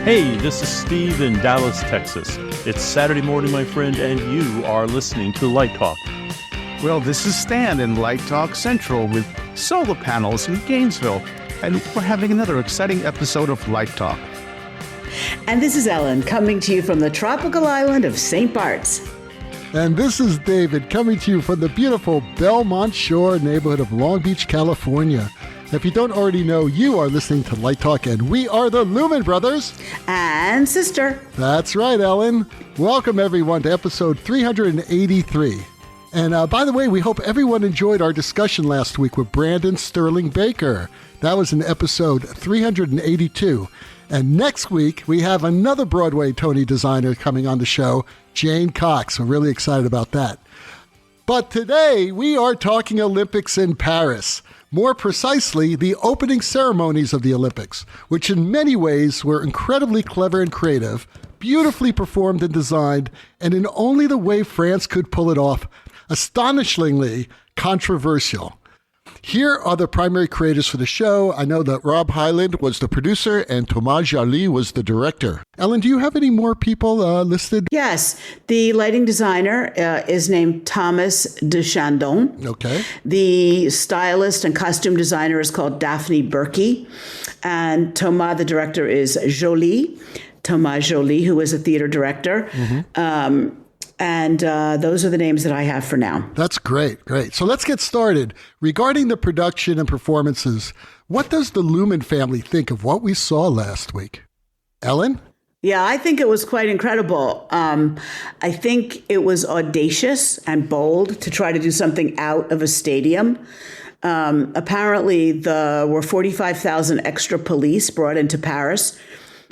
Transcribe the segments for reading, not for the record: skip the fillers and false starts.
Hey, this is Steve in Dallas, Texas. It's Saturday morning, my friend, and you are listening to Light Talk. Well, this is Stan in Light Talk Central with solar panels in Gainesville, and we're having another exciting episode of Light Talk. And this is Ellen coming to you from the tropical island of St. Bart's. And this is David coming to you from the beautiful Belmont Shore neighborhood of Long Beach, California. If you don't already know, you are listening to Light Talk, and we are the Lumen Brothers and Sister. That's right, Ellen. Welcome, everyone, to episode 383. And by the way, we hope everyone enjoyed our discussion last week with Brandon Sterling Baker. That was in episode 382. And next week, we have another Broadway Tony designer coming on the show, Jane Cox. We're really excited about that. But today, we are talking Olympics in Paris. More precisely, the opening ceremonies of the Olympics, which in many ways were incredibly clever and creative, beautifully performed and designed, and in only the way France could pull it off, astonishingly controversial. Here are the primary creators for the show. I know that Rob Hyland was the producer and Thomas Joly was the director. Ellen, do you have any more people listed? Yes. The lighting designer is named Thomas de Chandon. Okay. The stylist and costume designer is called Daphne Berkey. And Thomas, the director, is Joly. Thomas Joly, who is a theater director. Mm-hmm. And those are the names that I have for now. That's great. So let's get started. Regarding the production and performances, what does the Lumen family think of what we saw last week? Ellen? Yeah, I think it was quite incredible. I think it was audacious and bold to try to do something out of a stadium. Apparently, there were 45,000 extra police brought into Paris.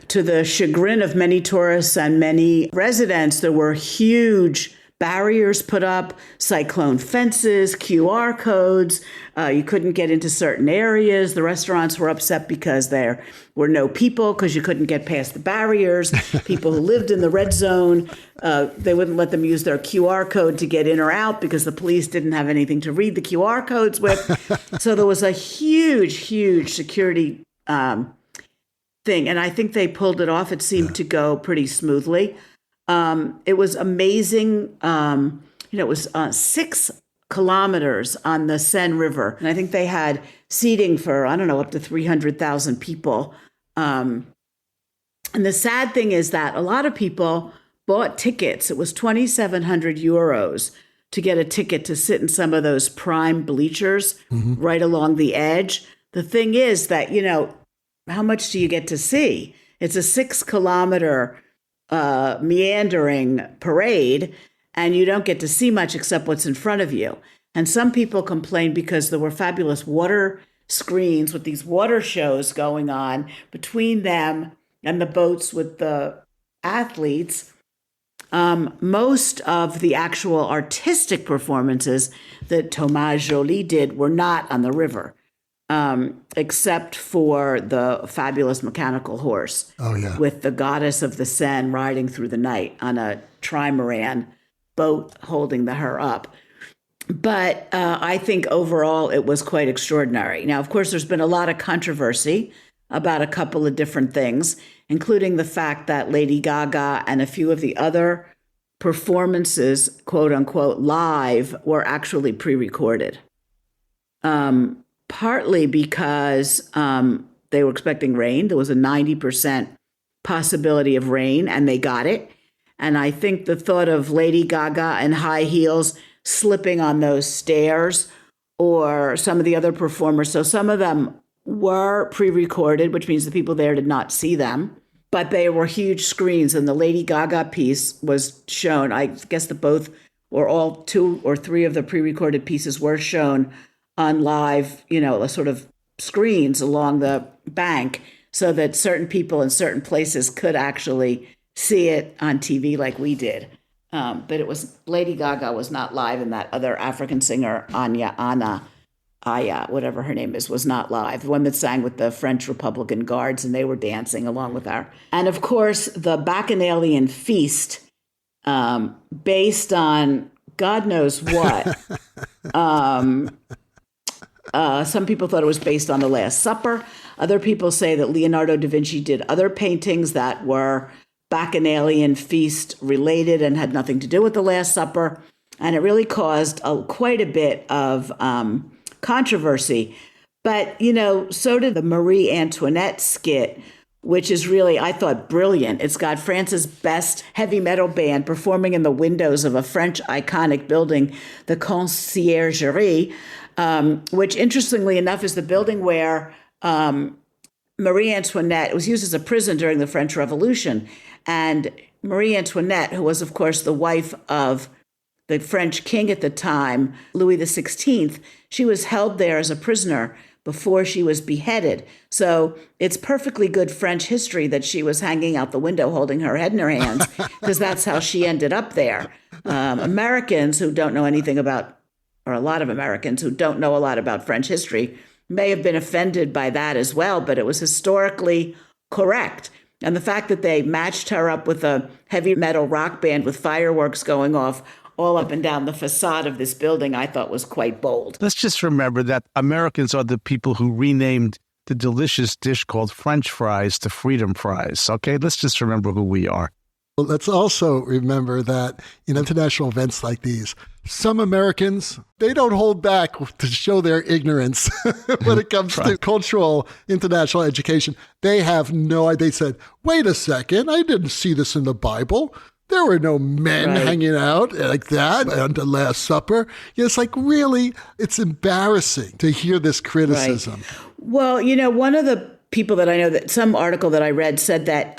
To the chagrin of many tourists and many residents, there were huge barriers put up, cyclone fences, QR codes. You couldn't get into certain areas. The restaurants were upset because there were no people because you couldn't get past the barriers. People who lived in the red zone, they wouldn't let them use their QR code to get in or out because the police didn't have anything to read the QR codes with. So there was a huge security thing. And I think they pulled it off. It seemed to go pretty smoothly. It was amazing. It was 6 kilometers on the Seine River. And I think they had seating for, up to 300,000 people. And the sad thing is that a lot of people bought tickets. It was 2,700 euros to get a ticket to sit in some of those prime bleachers right along the edge. The thing is that, how much do you get to see? It's a 6-kilometer meandering parade, and you don't get to see much except what's in front of you. And some people complained because there were fabulous water screens with these water shows going on between them and the boats with the athletes. Most of the actual artistic performances that Thomas Joly did were not on the river. Except for the fabulous mechanical horse with the goddess of the Seine riding through the night on a trimaran boat holding her up. But I think overall it was quite extraordinary. Now, of course, there's been a lot of controversy about a couple of different things, including the fact that Lady Gaga and a few of the other performances, quote unquote, live, were actually pre-recorded. Partly because they were expecting rain. There was a 90% possibility of rain, and they got it. And I think the thought of Lady Gaga in high heels slipping on those stairs, or some of the other performers. So some of them were pre-recorded, which means the people there did not see them. But they were huge screens, and the Lady Gaga piece was shown. I guess that both or all 2 or 3 of the pre-recorded pieces were shown on live, sort of screens along the bank so that certain people in certain places could actually see it on TV like we did. But it was, Lady Gaga was not live, and that other African singer, Aya, whatever her name is, was not live. The one that sang with the French Republican Guards, and they were dancing along with her. And of course, the Bacchanalian Feast, based on God knows what, Some people thought it was based on The Last Supper. Other people say that Leonardo da Vinci did other paintings that were Bacchanalian feast related and had nothing to do with The Last Supper. And it really caused quite a bit of controversy. But, so did the Marie Antoinette skit, which is really, I thought, brilliant. It's got France's best heavy metal band performing in the windows of a French iconic building, the Conciergerie, which, interestingly enough, is the building where Marie Antoinette was used as a prison during the French Revolution. And Marie Antoinette, who was, of course, the wife of the French king at the time, Louis XVI, she was held there as a prisoner before she was beheaded. So it's perfectly good French history that she was hanging out the window holding her head in her hands, because that's how she ended up there. Americans who don't know anything about, or a lot of Americans who don't know a lot about French history, may have been offended by that as well, but it was historically correct. And the fact that they matched her up with a heavy metal rock band with fireworks going off all up and down the facade of this building, I thought was quite bold. Let's just remember that Americans are the people who renamed the delicious dish called French fries to freedom fries. Okay, let's just remember who we are. Well, let's also remember that in international events like these, some Americans, they don't hold back to show their ignorance when it comes to cultural international education. They have no idea. They said, wait a second, I didn't see this in the Bible. There were no men hanging out like that at the Last Supper. It's like, really, it's embarrassing to hear this criticism. Right. Well, one of the people that I know, that some article that I read said that,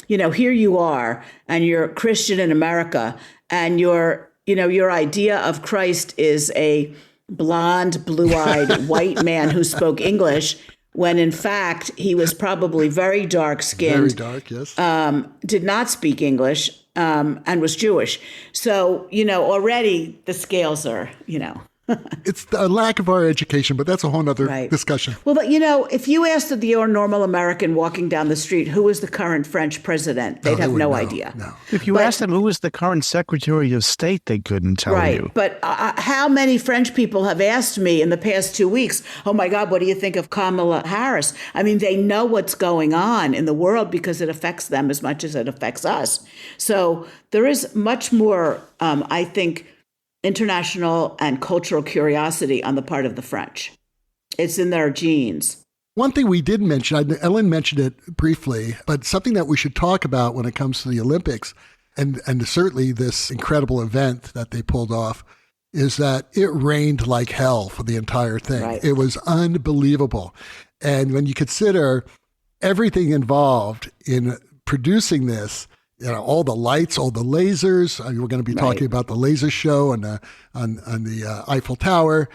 here you are and you're Christian in America, and your idea of Christ is a blonde, blue-eyed white man who spoke English, when in fact he was probably very dark-skinned. Very dark, yes. Did not speak English, and was Jewish. So, already the scales are, It's the lack of our education, but that's a whole other discussion. Well, but if you asked your normal American walking down the street, who is the current French president, they'd have no idea. No. If you asked them who is the current Secretary of State, they couldn't tell you. Right, but how many French people have asked me in the past 2 weeks, oh my God, what do you think of Kamala Harris? I mean, they know what's going on in the world because it affects them as much as it affects us. So there is much more, I think, international and cultural curiosity on the part of the French. It's in their genes. One thing we did mention, Ellen mentioned it briefly, but something that we should talk about when it comes to the Olympics, and certainly this incredible event that they pulled off, is that it rained like hell for the entire thing. Right. It was unbelievable. And when you consider everything involved in producing this, all the lights, all the lasers. We're going to be talking about the laser show on the Eiffel Tower.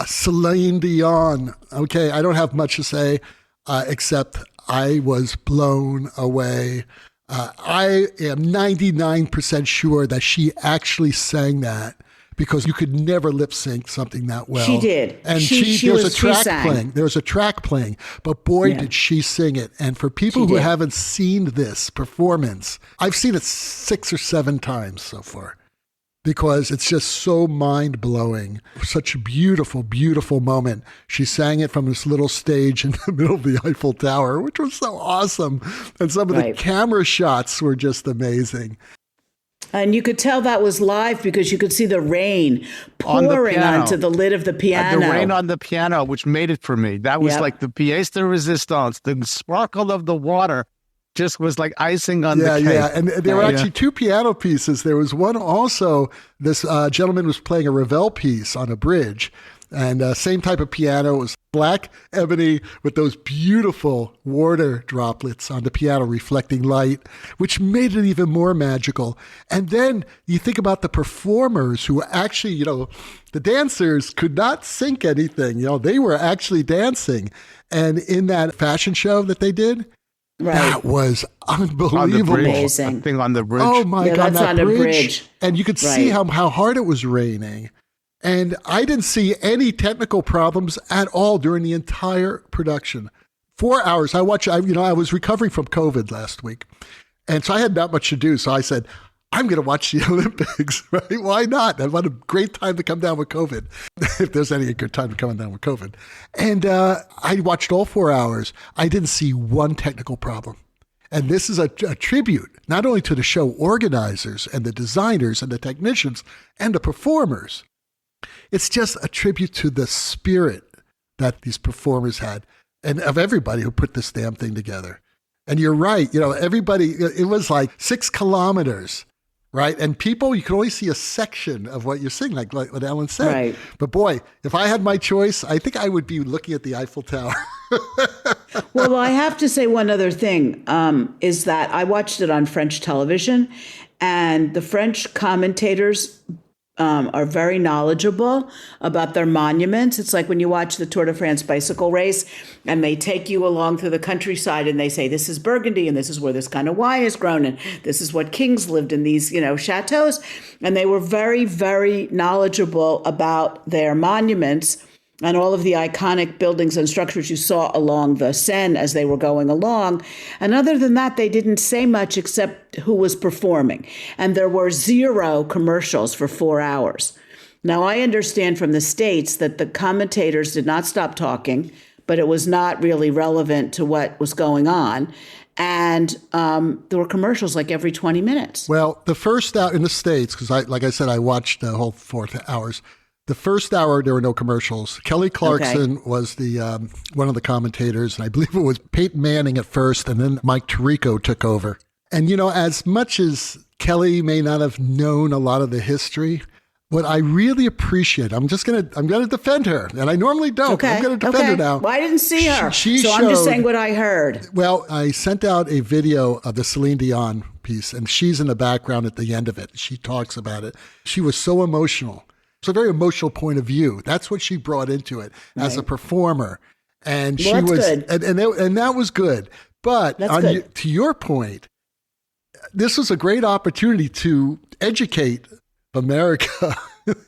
Celine Dion. Okay, I don't have much to say except I was blown away. I am 99% sure that she actually sang that, because you could never lip sync something that well. She did. And there was a track playing. There was a track playing, but boy, did she sing it. And for people who haven't seen this performance, I've seen it 6 or 7 times so far, because it's just so mind-blowing. Such a beautiful, beautiful moment. She sang it from this little stage in the middle of the Eiffel Tower, which was so awesome. And some of the camera shots were just amazing. And you could tell that was live because you could see the rain pouring onto the lid of the piano. The rain on the piano, which made it for me. That was like the pièce de résistance. The sparkle of the water just was like icing on the cake. Yeah, and there were actually 2 piano pieces. There was one also, this gentleman was playing a Ravel piece on a bridge. And same type of piano. It was black ebony with those beautiful water droplets on the piano reflecting light, which made it even more magical. And then you think about the performers who actually, the dancers could not sync anything. They were actually dancing. And in that fashion show that they did, that was unbelievable. Amazing. Thing on the bridge. Oh my God, that's on a bridge. And you could see how hard it was raining. And I didn't see any technical problems at all during the entire production. 4 hours. I was recovering from COVID last week. And so I had not much to do. So I said, I'm going to watch the Olympics, right? Why not? And what a great time to come down with COVID, if there's any good time to come down with COVID. And I watched all 4 hours. I didn't see one technical problem. And this is a tribute, not only to the show organizers and the designers and the technicians and the performers. It's just a tribute to the spirit that these performers had and of everybody who put this damn thing together. And you're right. Everybody, it was like 6 kilometers. Right. And people, you can only see a section of what you're seeing, like what Ellen said. Right. But boy, if I had my choice, I think I would be looking at the Eiffel Tower. Well, I have to say one other thing, is that I watched it on French television, and the French commentators are very knowledgeable about their monuments. It's like when you watch the Tour de France bicycle race and they take you along through the countryside and they say, this is Burgundy and this is where this kind of wine is grown and this is what kings lived in these, chateaus. And they were very, very knowledgeable about their monuments and all of the iconic buildings and structures you saw along the Seine as they were going along. And other than that, they didn't say much except who was performing. And there were 0 commercials for 4 hours. Now, I understand from the States that the commentators did not stop talking, but it was not really relevant to what was going on. And there were commercials like every 20 minutes. Well, the first hour in the States, because like I said, I watched the whole 4 hours. The first hour, there were no commercials. Kelly Clarkson was the one of the commentators, and I believe it was Peyton Manning at first, and then Mike Tirico took over. And, as much as Kelly may not have known a lot of the history, what I really appreciate, I'm going to defend her, and I normally don't. Okay. I'm going to defend her now. Well, I didn't see her, so I'm just saying what I heard. Well, I sent out a video of the Celine Dion piece, and she's in the background at the end of it. She talks about it. She was so emotional. It's a very emotional point of view. That's what she brought into it as a performer. And she was, good. And that was good. But to your point, this was a great opportunity to educate America,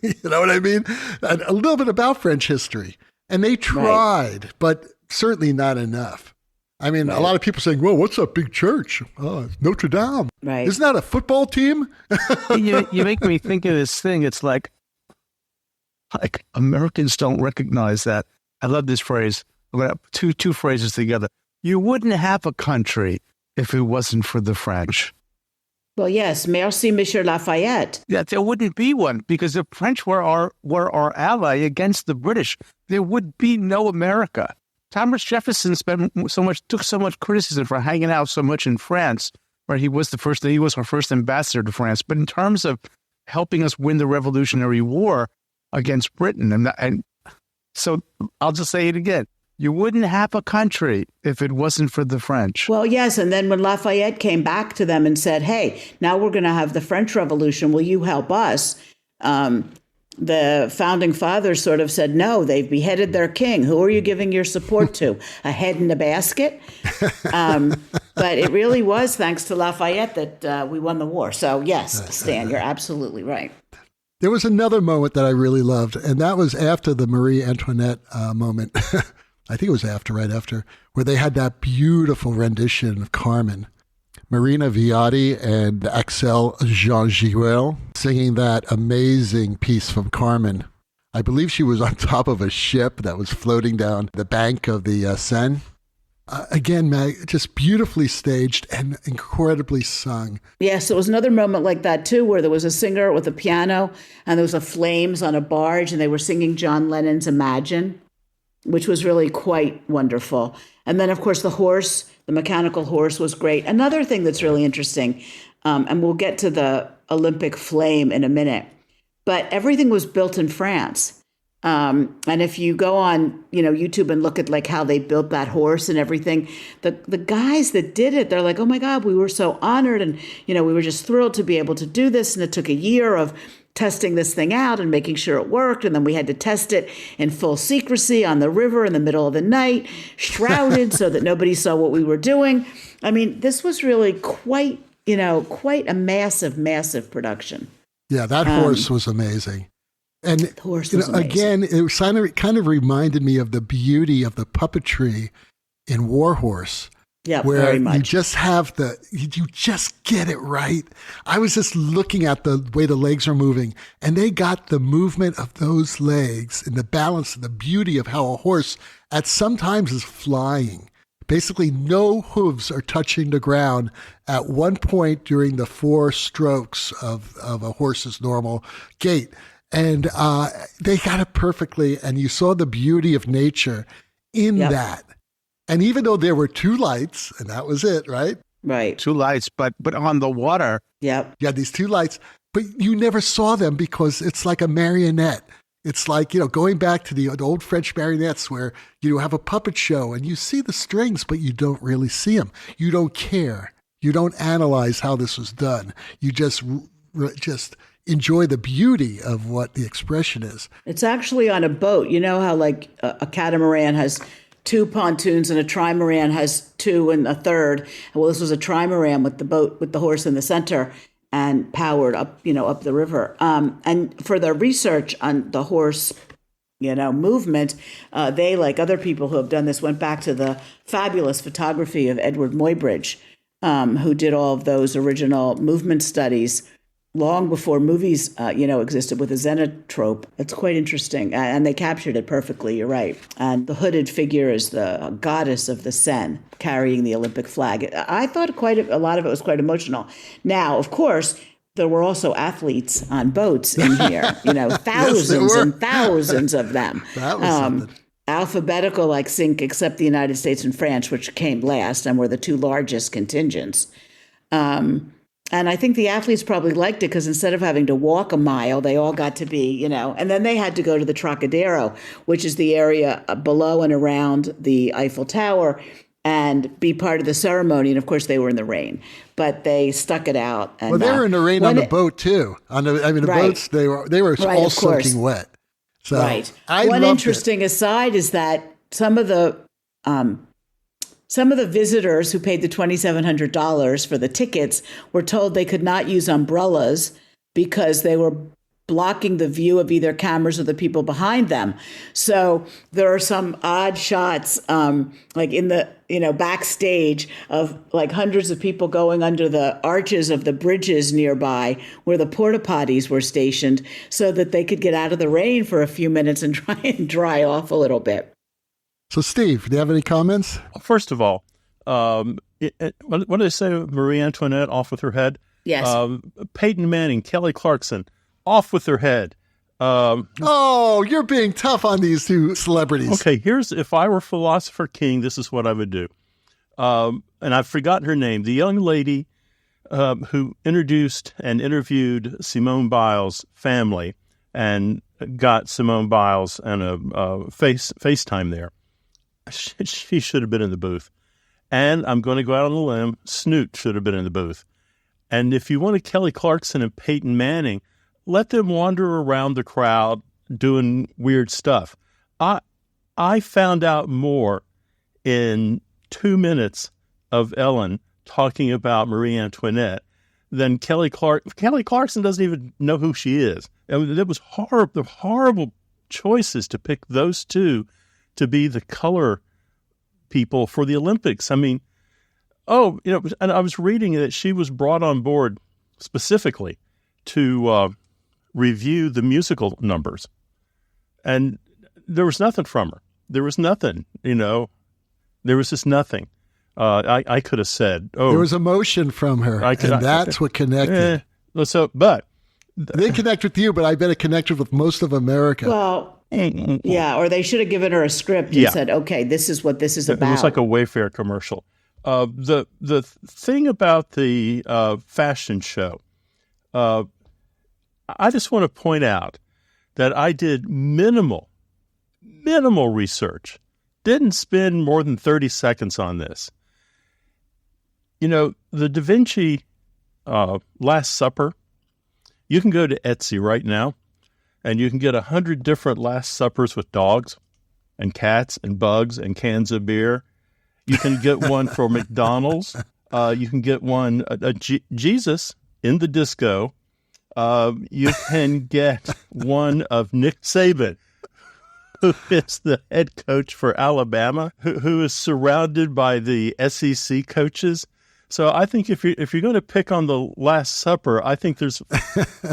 you know what I mean? A little bit about French history. And they tried, but certainly not enough. I mean, a lot of people saying, well, what's that big church? Oh, it's Notre Dame. Right. Isn't that a football team? You make me think of this thing. It's like Americans don't recognize that. I love this phrase. I'm going to put two phrases together. You wouldn't have a country if it wasn't for the French. Well, yes. Merci, Monsieur Lafayette. Yeah, there wouldn't be one because the French were our ally against the British. There would be no America. Thomas Jefferson took so much criticism for hanging out so much in France. Right, he was our first ambassador to France. But in terms of helping us win the Revolutionary War against Britain, and so I'll just say it again: you wouldn't have a country if it wasn't for the French. Well, yes, and then when Lafayette came back to them and said, "Hey, now we're going to have the French Revolution. Will you help us?" The founding fathers sort of said, no, they've beheaded their king. Who are you giving your support to? A head in a basket? But it really was thanks to Lafayette that we won the war. So yes, Stan, you're absolutely right. There was another moment that I really loved, and that was after the Marie Antoinette moment. I think it was right after, where they had that beautiful rendition of Carmen. Marina Viotti and Axel Jean-Giguel singing that amazing piece from Carmen. I believe she was on top of a ship that was floating down the bank of the Seine. Again, Meg, just beautifully staged and incredibly sung. Yes, there was another moment like that, too, where there was a singer with a piano and there was a flames on a barge and they were singing John Lennon's Imagine, which was really quite wonderful. And then, of course, the mechanical horse was great. Another thing that's really interesting, and we'll get to the Olympic flame in a minute, but everything was built in France. And if you go on, YouTube and look at like how they built that horse and everything, the guys that did it, they're like, oh my God, we were so honored. And, we were just thrilled to be able to do this. And it took a year of testing this thing out and making sure it worked. And then we had to test it in full secrecy on the river in the middle of the night, shrouded so that nobody saw what we were doing. I mean, this was really quite a massive, massive production. Yeah, that horse was amazing. And the horse was amazing. Again, it kind of reminded me of the beauty of the puppetry in War Horse, Yeah, where very much. you just have you just get it right. I was just looking at the way the legs are moving, and they got the movement of those legs and the balance and the beauty of how a horse at sometimes is flying. Basically, no hooves are touching the ground at one point during the 4 strokes of a horse's normal gait. And they got it perfectly, and you saw the beauty of nature in that. And even though there were 2 lights, and that was it, right? Right. 2 lights, but on the water. Yep. You had these 2 lights, but you never saw them because it's like a marionette. It's like, going back to the old French marionettes where you have a puppet show and you see the strings, but you don't really see them. You don't care. You don't analyze how this was done. You just enjoy the beauty of what the expression is. It's actually on a boat. You know how like a catamaran has 2 pontoons and a trimaran has 2 and a third. Well, this was a trimaran with the boat with the horse in the center and powered up, up the river. And for the research on the horse, movement, they, like other people who have done this, went back to the fabulous photography of Edward Muybridge, who did all of those original movement studies long before movies, existed with a xenotrope. It's quite interesting. And they captured it perfectly, you're right. And the hooded figure is the goddess of the Seine carrying the Olympic flag. I thought a lot of it was quite emotional. Now, of course, there were also athletes on boats in here, thousands and thousands of them. That was something. Alphabetical like sync, except the United States and France, which came last and were the 2 largest contingents. And I think the athletes probably liked it because instead of having to walk a mile, they all got to be, and then they had to go to the Trocadero, which is the area below and around the Eiffel Tower, and be part of the ceremony. And of course, they were in the rain, but they stuck it out. And, they were in the rain on the boat too. The right. boats, they were right, all soaking wet. So right. One interesting aside is that some of the visitors who paid the $2,700 for the tickets were told they could not use umbrellas because they were blocking the view of either cameras or the people behind them. So there are some odd shots, like in the, backstage of like hundreds of people going under the arches of the bridges nearby where the porta potties were stationed so that they could get out of the rain for a few minutes and try and dry off a little bit. So, Steve, do you have any comments? First of all, what did they say? Marie Antoinette off with her head? Yes. Peyton Manning, Kelly Clarkson, off with her head. You're being tough on these 2 celebrities. Okay, if I were philosopher king, this is what I would do. And I've forgotten her name. The young lady who introduced and interviewed Simone Biles' family and got Simone Biles and a FaceTime there. She should have been in the booth. And I'm going to go out on a limb. Snoop should have been in the booth. And if you wanted Kelly Clarkson and Peyton Manning, let them wander around the crowd doing weird stuff. I found out more in 2 minutes of Ellen talking about Marie Antoinette than Kelly Clarkson. Kelly Clarkson doesn't even know who she is. I mean, it was horrible choices to pick those 2 to be the color people for the Olympics. I mean, and I was reading that she was brought on board specifically to review the musical numbers. And there was nothing from her. There was nothing, there was just nothing. I could have said, there was emotion from her, that's what connected. But they connect with you, but I bet it connected with most of America. Well, yeah, or they should have given her a script and said, okay, this is what this is about. It was like a Wayfair commercial. The thing about the fashion show, I just want to point out that I did minimal research. Didn't spend more than 30 seconds on this. The Da Vinci Last Supper, you can go to Etsy right now, and you can get 100 different Last Suppers with dogs and cats and bugs and cans of beer. You can get one for McDonald's. You can get one, Jesus in the disco. You can get one of Nick Saban. who is the head coach for Alabama, who is surrounded by the SEC coaches. So I think if you're going to pick on the Last Supper, I think there's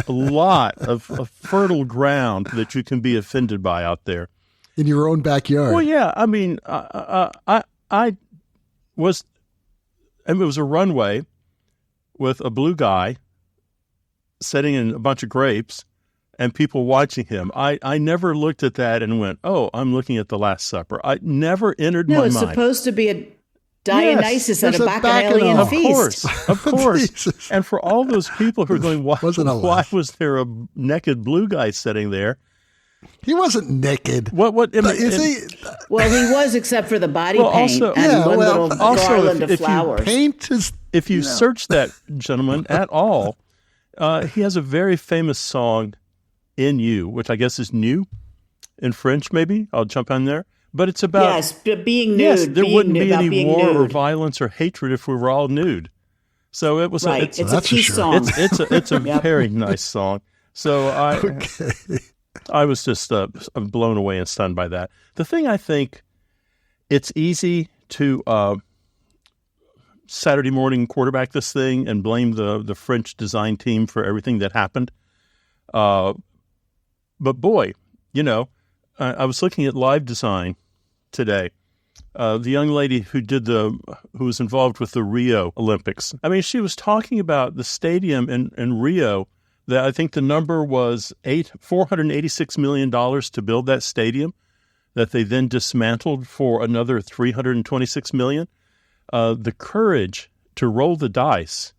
a lot of fertile ground that you can be offended by out there in your own backyard. Well, yeah. I mean, I was, and it was a runway with a blue guy sitting in a bunch of grapes and people watching him. I never looked at that and went, "Oh, I'm looking at the Last Supper." I never entered my mind. No, it's supposed to be a Dionysus at a bacchanalian feast. Of course. And for all those people who are going, why was there a naked blue guy sitting there? He wasn't naked. What is he? Well, he was, except for the body paint and one little garland of flowers. If you search that gentleman at all, he has a very famous song, "In You," which I guess is "new" in French, maybe. I'll jump on there. But it's about being nude. Yes, there wouldn't be any war or violence or hatred if we were all nude. So it was right. It's a peace song. It's a very nice song. So I was just blown away and stunned by that. The thing I think it's easy to Saturday morning quarterback this thing and blame the French design team for everything that happened. But boy, I was looking at live design today. The young lady who was involved with the Rio Olympics. I mean, she was talking about the stadium in Rio. That I think the number was $486 million to build that stadium, that they then dismantled for another $326 million. The courage to roll the dice.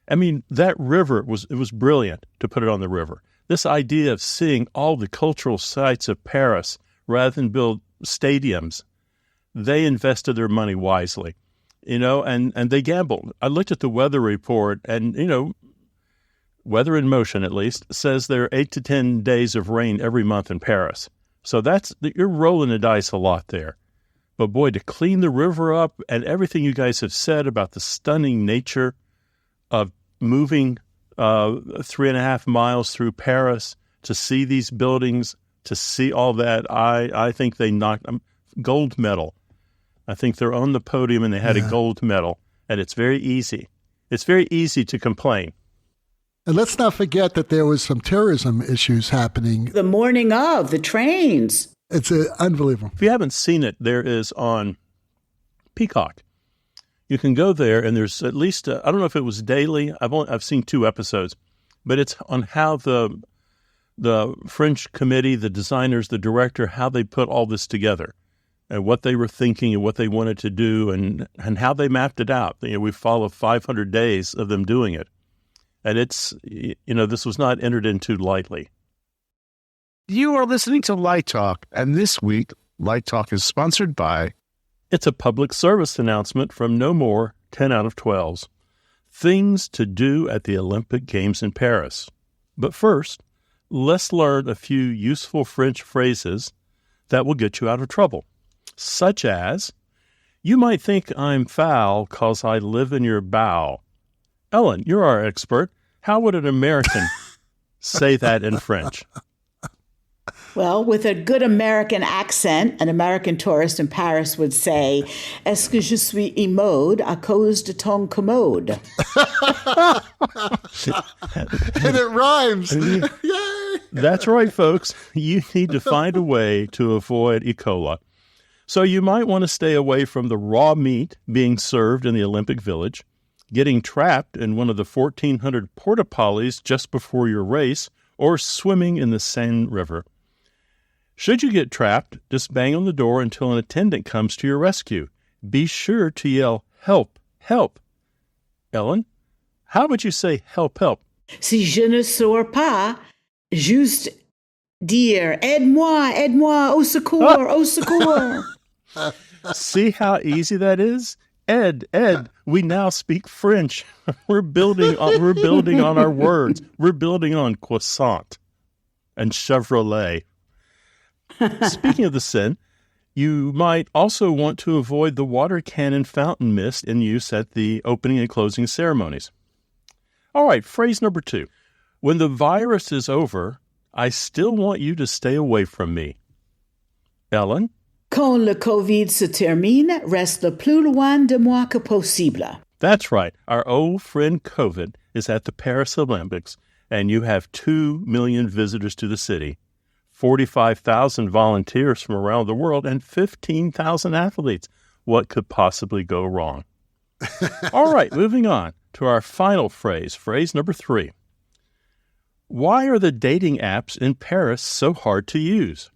I mean, that river was brilliant to put it on the river. This idea of seeing all the cultural sites of Paris rather than build stadiums, they invested their money wisely, and they gambled. I looked at the weather report and, Weather in Motion, at least, says there are 8 to 10 days of rain every month in Paris. So you're rolling the dice a lot there. But boy, to clean the river up and everything you guys have said about the stunning nature of moving 3.5 miles through Paris to see these buildings, to see all that, I think they knocked gold medal. I think they're on the podium and they had a gold medal, and it's very easy. It's very easy to complain. And let's not forget that there was some terrorism issues happening. The morning of the trains. It's unbelievable. If you haven't seen it, there is on Peacock. You can go there, and there's at least, I don't know if it was daily. I've seen 2 episodes, but it's on how the French committee, the designers, the director, how they put all this together and what they were thinking and what they wanted to do and how they mapped it out. We follow 500 days of them doing it. And it's, this was not entered into lightly. You are listening to Light Talk, and this week, Light Talk is sponsored by... It's a public service announcement from No More 10 out of 12s. Things to do at the Olympic Games in Paris. But first, let's learn a few useful French phrases that will get you out of trouble. Such as, you might think I'm foul 'cause I live in your bow. Ellen, you're our expert. How would an American say that in French? Well, with a good American accent, an American tourist in Paris would say, "Est-ce que je suis immode à cause de ton commode?" And it rhymes. Yay! That's right, folks. You need to find a way to avoid E. coli. So you might want to stay away from the raw meat being served in the Olympic Village, getting trapped in one of the 1,400 porta-potties just before your race, or swimming in the Seine River. Should you get trapped, just bang on the door until an attendant comes to your rescue. Be sure to yell, "Help, help." Ellen, how would you say help, help? Si je ne sors pas, juste dire, "Aide-moi, aide-moi, au secours, au secours." See how easy that is? Ed, we now speak French. We're building on our words. We're building on croissant and Chevrolet. Speaking of the Seine, you might also want to avoid the water cannon fountain mist in use at the opening and closing ceremonies. All right, phrase number 2. When the virus is over, I still want you to stay away from me. Ellen? Quand le Covid se termine, reste le plus loin de moi que possible. That's right. Our old friend COVID is at the Paris Olympics, and you have 2 million visitors to the city, 45,000 volunteers from around the world, and 15,000 athletes. What could possibly go wrong? All right, moving on to our final phrase number 3. Why are the dating apps in Paris so hard to use?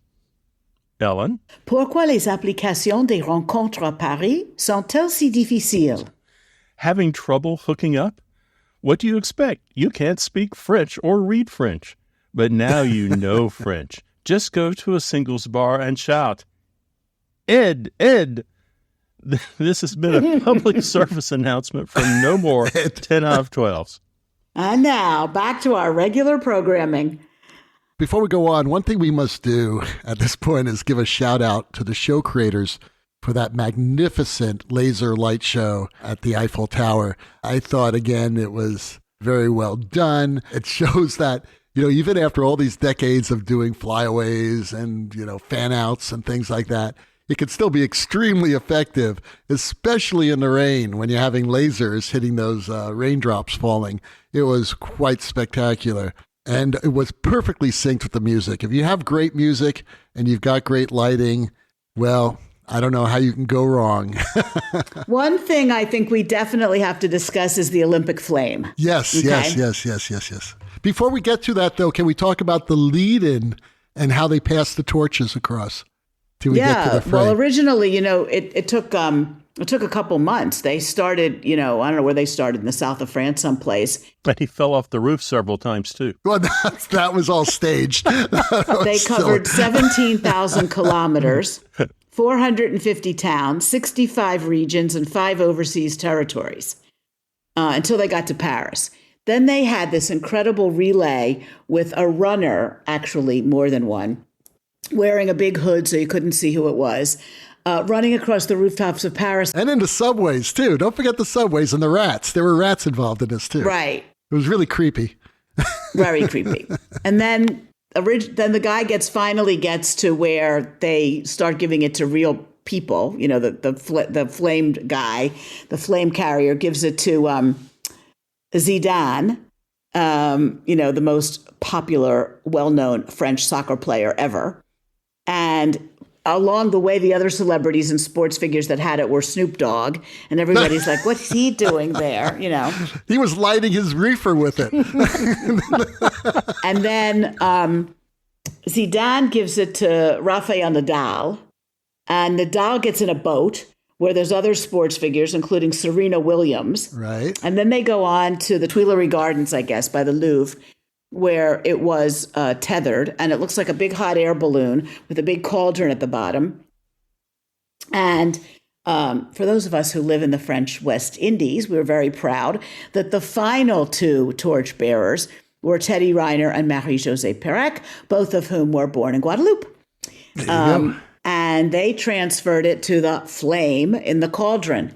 Ellen? Pourquoi les applications des rencontres à Paris sont-elles si difficiles? Having trouble hooking up? What do you expect? You can't speak French or read French. But now you know French. Just go to a singles bar and shout, Ed, Ed. This has been a public service announcement from no more 10 out of 12s. And now, back to our regular programming. Before we go on, one thing we must do at this point is give a shout out to the show creators for that magnificent laser light show at the Eiffel Tower. I thought, again, it was very well done. It shows that, even after all these decades of doing flyaways and, fan outs and things like that, it could still be extremely effective, especially in the rain when you're having lasers hitting those raindrops falling. It was quite spectacular. And it was perfectly synced with the music. If you have great music and you've got great lighting, well, I don't know how you can go wrong. One thing I think we definitely have to discuss is the Olympic flame. Yes. Before we get to that, though, can we talk about the lead-in and how they pass the torches across? Till we get to the fray? Well, originally, it took a couple months. They started, I don't know where they started, in the south of France someplace. And he fell off the roof several times, too. Well, that was all staged. They covered 17,000 kilometers, 450 towns, 65 regions, and 5 overseas territories until they got to Paris. Then they had this incredible relay with a runner, actually more than one, wearing a big hood so you couldn't see who it was, running across the rooftops of Paris. And into subways, too. Don't forget the subways and the rats. There were rats involved in this, too. Right. It was really creepy. Very creepy. And then the guy finally gets to where they start giving it to real people. The flamed guy, the flame carrier, gives it to Zidane, the most popular, well-known French soccer player ever. And along the way, the other celebrities and sports figures that had it were Snoop Dogg. And everybody's like, what's he doing there? He was lighting his reefer with it. And then Zidane gives it to Rafael Nadal. And Nadal gets in a boat where there's other sports figures, including Serena Williams. Right. And then they go on to the Tuileries Gardens, I guess, by the Louvre, where it was tethered, and it looks like a big hot air balloon with a big cauldron at the bottom. And for those of us who live in the French West Indies, we were very proud that the final 2 torchbearers were Teddy Riner and Marie-Josée Pérec, both of whom were born in Guadeloupe. There you go. And they transferred it to the flame in the cauldron.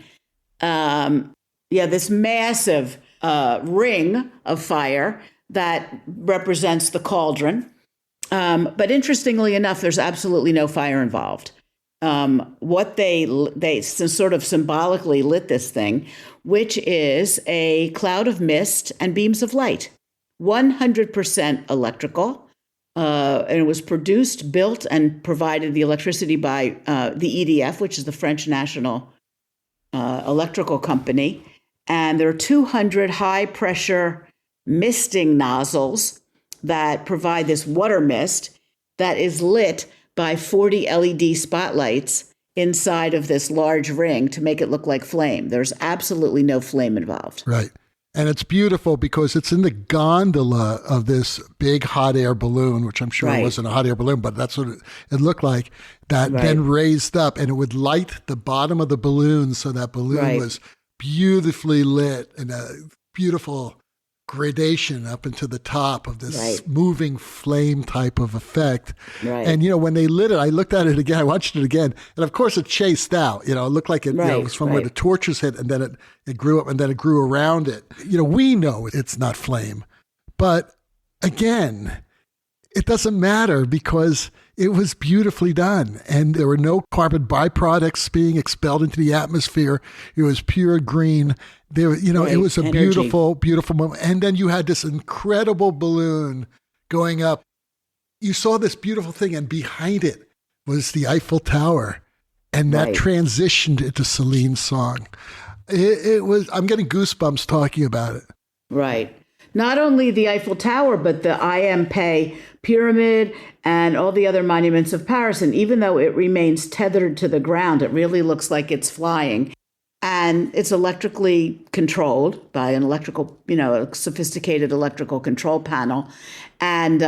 This massive ring of fire that represents the cauldron. But interestingly enough, there's absolutely no fire involved. What they sort of symbolically lit this thing, which is a cloud of mist and beams of light, 100% electrical. And it was produced, built, and provided the electricity by the EDF, which is the French national electrical company. And there are 200 high-pressure misting nozzles that provide this water mist that is lit by 40 LED spotlights inside of this large ring to make it look like flame. There's absolutely no flame involved. Right. And it's beautiful because it's in the gondola of this big hot air balloon, which I'm sure it wasn't a hot air balloon, but that's what it looked like, that then raised up, and it would light the bottom of the balloon, so that balloon was beautifully lit in a beautiful gradation up into the top of this moving flame type of effect. Right. And, when they lit it, I looked at it again, I watched it again, and of course it chased out. It looked like it, it was from where the torches hit, and then it grew up, and then it grew around it. We know it's not flame. But again, it doesn't matter because It was beautifully done. And there were no carbon byproducts being expelled into the atmosphere. It was pure green. There, it was a energy. beautiful, beautiful moment. And then you had this incredible balloon going up. You saw this beautiful thing, and behind it was the Eiffel Tower. And that transitioned into Celine's song. It was, I'm getting goosebumps talking about it. Right. Not only the Eiffel Tower, but the IMP pyramid and all the other monuments of Paris. And even though it remains tethered to the ground, it really looks like it's flying. And it's electrically controlled by an electrical, a sophisticated electrical control panel. And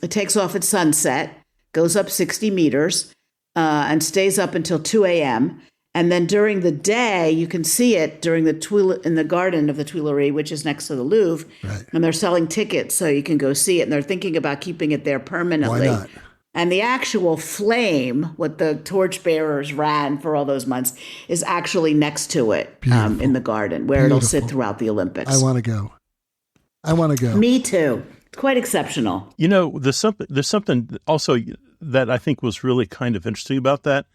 it takes off at sunset, goes up 60 meters, and stays up until 2 a.m. And then during the day, you can see it during in the garden of the Tuileries, which is next to the Louvre. Right. And they're selling tickets so you can go see it. And they're thinking about keeping it there permanently. Why not? And the actual flame, what the torchbearers ran for all those months, is actually next to it in the garden, where it'll sit throughout the Olympics. I want to go. Me too. It's quite exceptional. There's something also that I think was really kind of interesting about that.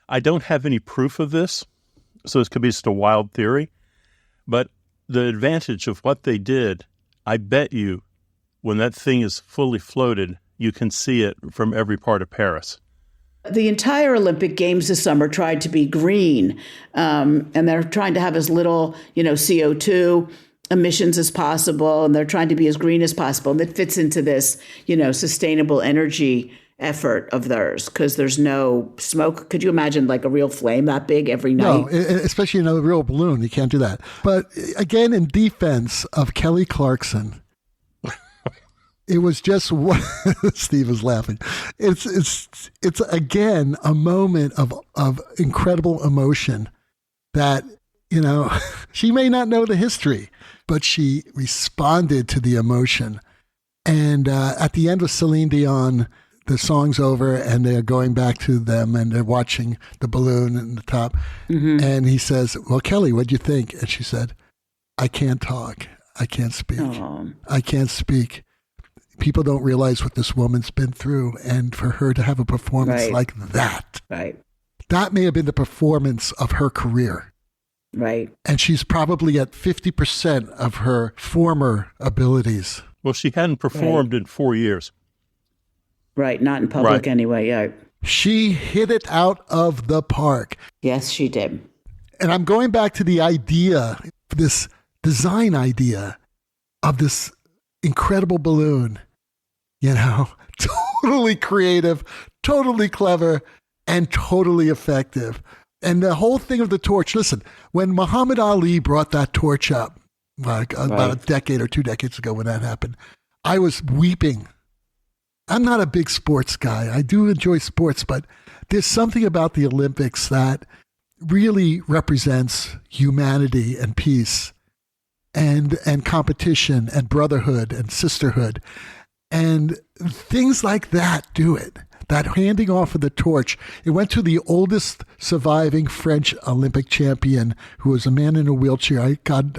I don't have any proof of this, so this could be just a wild theory. But the advantage of what they did, I bet you, when that thing is fully floated, you can see it from every part of Paris. The entire Olympic Games this summer tried to be green, and they're trying to have as little, CO2 emissions as possible, and they're trying to be as green as possible. And it fits into this, sustainable energy effort of theirs, because there's no smoke. Could you imagine like a real flame that big every night? No, especially in a real balloon. You can't do that. But again, in defense of Kelly Clarkson, it was just what Steve was laughing. It's again a moment of incredible emotion that, she may not know the history, but she responded to the emotion. And at the end with Celine Dion, the song's over and they're going back to them and they're watching the balloon in the top. Mm-hmm. And he says, well, Kelly, what'd you think? And she said, I can't talk. I can't speak. Oh. I can't speak. People don't realize what this woman's been through. And for her to have a performance like that, that may have been the performance of her career. Right. And she's probably at 50% of her former abilities. Well, she hadn't performed in 4 years. Right, not in public anyway, yeah. She hit it out of the park. Yes, she did. And I'm going back to the idea, this design idea of this incredible balloon, totally creative, totally clever, and totally effective. And the whole thing of the torch, listen, when Muhammad Ali brought that torch up, about a decade or 2 decades ago when that happened, I was weeping. I'm not a big sports guy. I do enjoy sports, but there's something about the Olympics that really represents humanity and peace and competition and brotherhood and sisterhood. And things like that do it. That handing off of the torch, it went to the oldest surviving French Olympic champion, who was a man in a wheelchair. I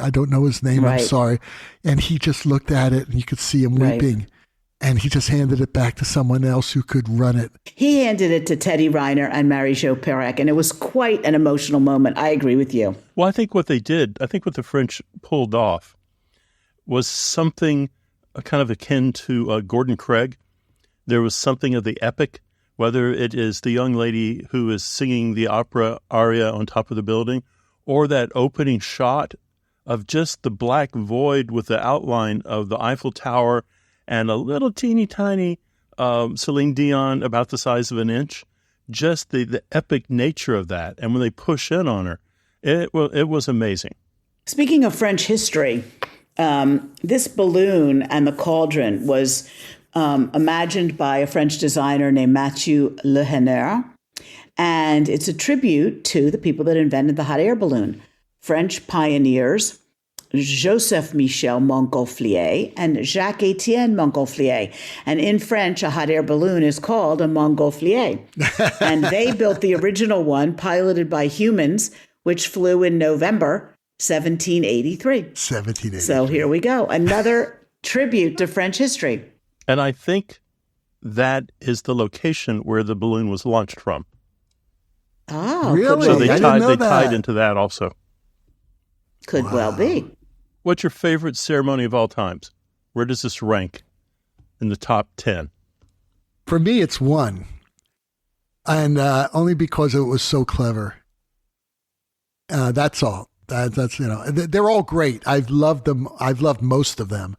don't know his name. I'm sorry. And he just looked at it and you could see him weeping. And he just handed it back to someone else who could run it. He handed it to Teddy Riner and Marie-Jo Perec, and it was quite an emotional moment. I agree with you. Well, I think what the French pulled off was something kind of akin to Gordon Craig. There was something of the epic, whether it is the young lady who is singing the opera aria on top of the building, or that opening shot of just the black void with the outline of the Eiffel Tower and a little teeny tiny Celine Dion about the size of an inch. Just the epic nature of that. And when they push in on her, it was amazing. Speaking of French history, this balloon and the cauldron was imagined by a French designer named Mathieu Lehenner. And it's a tribute to the people that invented the hot air balloon, French pioneers Joseph Michel Montgolfier and Jacques-Étienne Montgolfier. And in French, a hot air balloon is called a Montgolfier. And they built the original one, piloted by humans, which flew in November 1783. 1783. So here we go. Another tribute to French history. And I think that is the location where the balloon was launched from. Oh, Really? So they I didn't know tied that. into that also. Could well be. What's your favorite ceremony of all times? Where does this rank in the top 10? For me, it's one. And only because it was so clever. That's all. That's they're all great. I've loved them. I've loved most of them.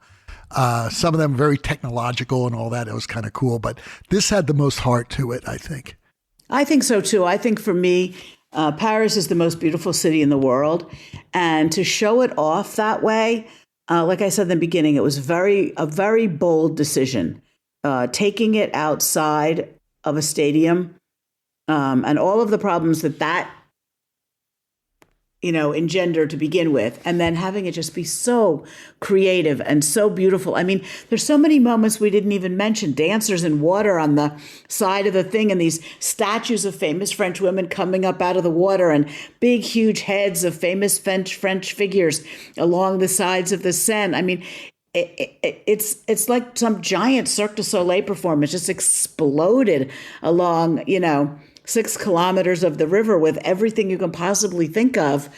Some of them very technological and all that. It was kind of cool, but this had the most heart to it, I think. I think so too. I think for me, Paris is the most beautiful city in the world, and to show it off that way, like I said in the beginning, it was a very bold decision. Taking it outside of a stadium, and all of the problems that engender to begin with, and then having it just be so creative and so beautiful. I mean, there's so many moments we didn't even mention. Dancers in water on the side of the thing, and these statues of famous French women coming up out of the water, and big, huge heads of famous French figures along the sides of the Seine. I mean, it's like some giant Cirque du Soleil performance just exploded along, 6 kilometers of the river with everything you can possibly think of.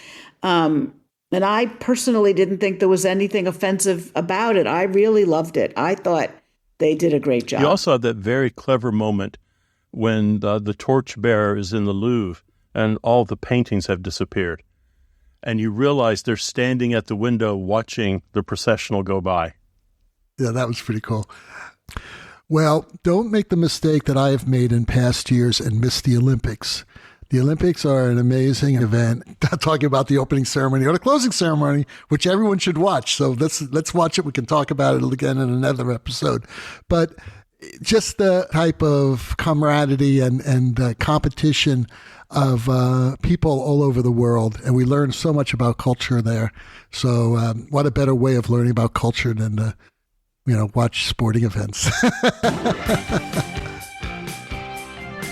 And I personally didn't think there was anything offensive about it. I really loved it. I thought they did a great job. You also had that very clever moment when the torchbearer is in the Louvre and all the paintings have disappeared. And you realize they're standing at the window watching the processional go by. Yeah, that was pretty cool. Well, don't make the mistake that I have made in past years and miss the Olympics. The Olympics are an amazing event. Not talking about the opening ceremony or the closing ceremony, which everyone should watch. So let's watch it. We can talk about it again in another episode. But just the type of camaraderie and competition of people all over the world. And we learn so much about culture there. So what a better way of learning about culture than to watch sporting events.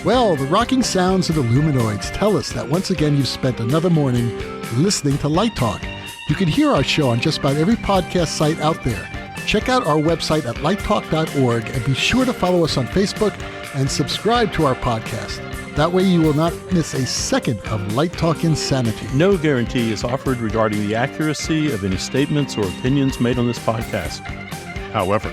Well, the rocking sounds of the Luminoids tell us that once again you've spent another morning listening to Light Talk. You can hear our show on just about every podcast site out there. Check out our website at lighttalk.org and be sure to follow us on Facebook and subscribe to our podcast. That way you will not miss a second of Light Talk insanity. No guarantee is offered regarding the accuracy of any statements or opinions made on this podcast. However,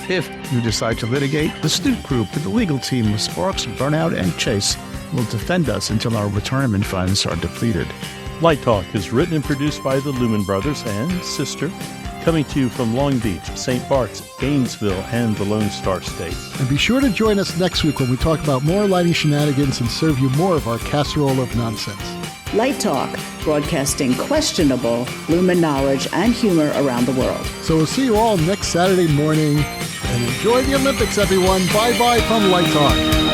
If you decide to litigate, the Snoop Group with the legal team of Sparks, Burnout, and Chase will defend us until our retirement funds are depleted. Light Talk is written and produced by the Lumen Brothers and Sister, coming to you from Long Beach, St. Bart's, Gainesville, and the Lone Star State. And be sure to join us next week when we talk about more lighting shenanigans and serve you more of our casserole of nonsense. Light Talk, broadcasting questionable Lumen knowledge and humor around the world. So we'll see you all next Saturday morning. And enjoy the Olympics, everyone. Bye-bye from Light Talk.